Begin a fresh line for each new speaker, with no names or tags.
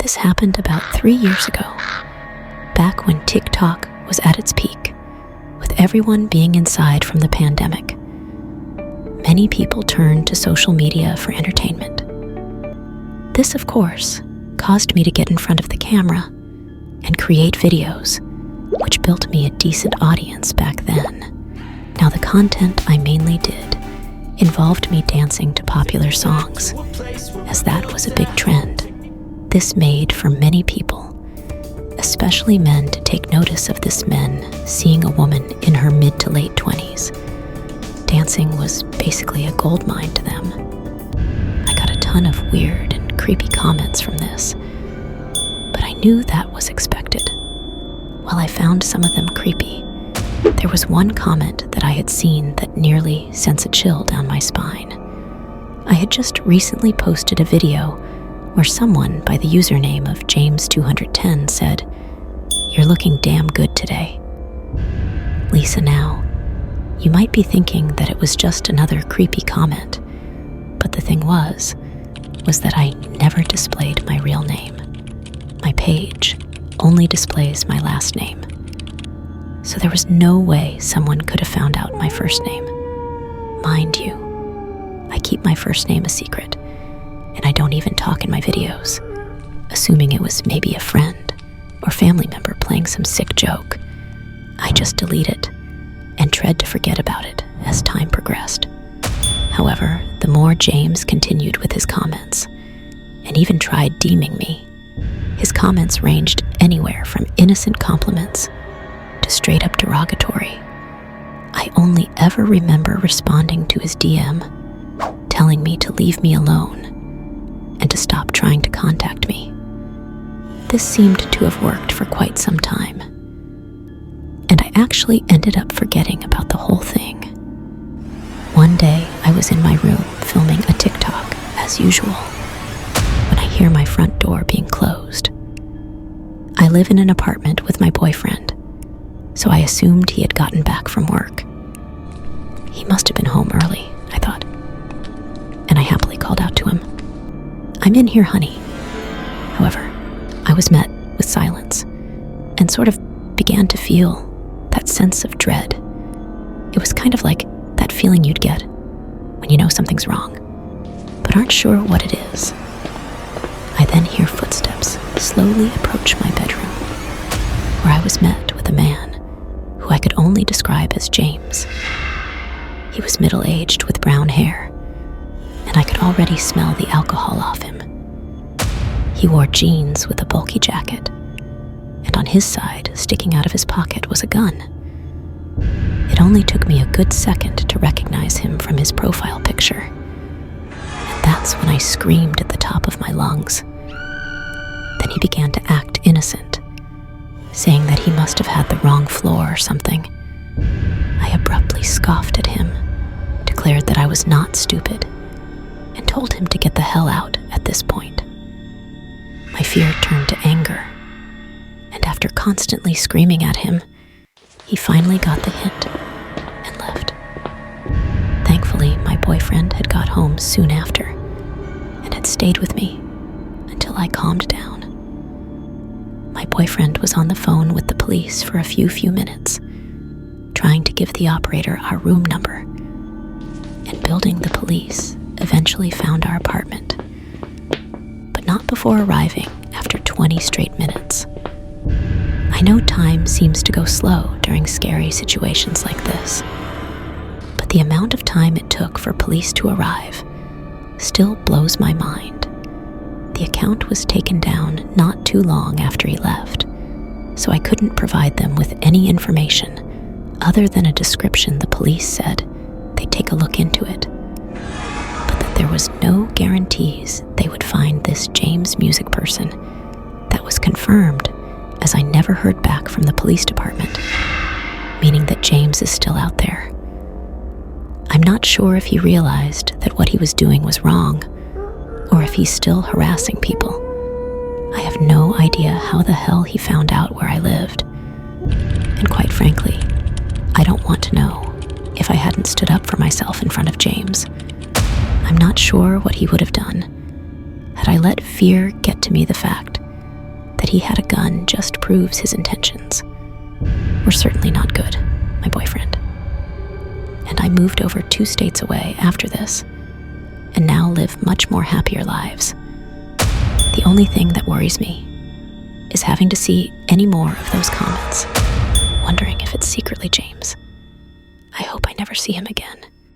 This happened about 3 years ago, back when TikTok was at its peak, with everyone being inside from the pandemic. Many people turned to social media for entertainment. This, of course, caused me to get in front of the camera and create videos, which built me a decent audience back then. Now, the content I mainly did involved me dancing to popular songs, as that was a big trend. This made for many people, especially men, to take notice of this men seeing a woman in her mid to late 20s. Dancing was basically a goldmine to them. I got a ton of weird and creepy comments from this, but I knew that was expected. While I found some of them creepy, there was one comment that I had seen that nearly sent a chill down my spine. I had just recently posted a video where someone by the username of James210 said, "You're looking damn good today." Lisa, now, you might be thinking that it was just another creepy comment, but the thing was that I never displayed my real name. My page only displays my last name. So there was no way someone could have found out my first name. Mind you, I keep my first name a secret, and I don't even talk in my videos, assuming it was maybe a friend or family member playing some sick joke. I just delete it and tried to forget about it as time progressed. However, the more James continued with his comments, and even tried deeming me, his comments ranged anywhere from innocent compliments to straight up derogatory. I only ever remember responding to his DM, telling me to leave me alone and to stop trying to contact me. This seemed to have worked for quite some time, and I actually ended up forgetting about the whole thing. One day, I was in my room filming a TikTok as usual when I hear my front door being closed. I live in an apartment with my boyfriend, so I assumed he had gotten back from work. He must have been home early, I thought, and I happily called out to him, "I'm in here, honey." However, I was met with silence and sort of began to feel that sense of dread. It was kind of like that feeling you'd get when you know something's wrong, but aren't sure what it is. I then hear footsteps slowly approach my bedroom, where I was met with a man who I could only describe as James. He was middle-aged with brown hair, and I could already smell the alcohol off him. He wore jeans with a bulky jacket, and on his side, sticking out of his pocket, was a gun. It only took me a good second to recognize him from his profile picture, and that's when I screamed at the top of my lungs. Then he began to act innocent, saying that he must have had the wrong floor or something. I abruptly scoffed at him, declared that I was not stupid, and told him to get the hell out at this point. My fear turned to anger, and after constantly screaming at him, he finally got the hint and left. Thankfully, my boyfriend had got home soon after and had stayed with me until I calmed down. My boyfriend was on the phone with the police for a few minutes, trying to give the operator our room number, and building the police eventually found our apartment, but not before arriving after 20 straight minutes. I know time seems to go slow during scary situations like this, but the amount of time it took for police to arrive still blows my mind. The account was taken down not too long after he left, so I couldn't provide them with any information other than a description the police said they'd take a look into it, but that there was no guarantees they would find this James music person. That was confirmed, as I never heard back from the police department, meaning that James is still out there. I'm not sure if he realized that what he was doing was wrong, or if he's still harassing people. I have no idea how the hell he found out where I lived. And quite frankly, I don't want to know if I hadn't stood up for myself in front of James. I'm not sure what he would have done had I let fear get to me the fact he had a gun just proves his intentions were certainly not good, my boyfriend. And I moved over 2 states away after this, and now live much more happier lives. The only thing that worries me is having to see any more of those comments, wondering if it's secretly James. I hope I never see him again.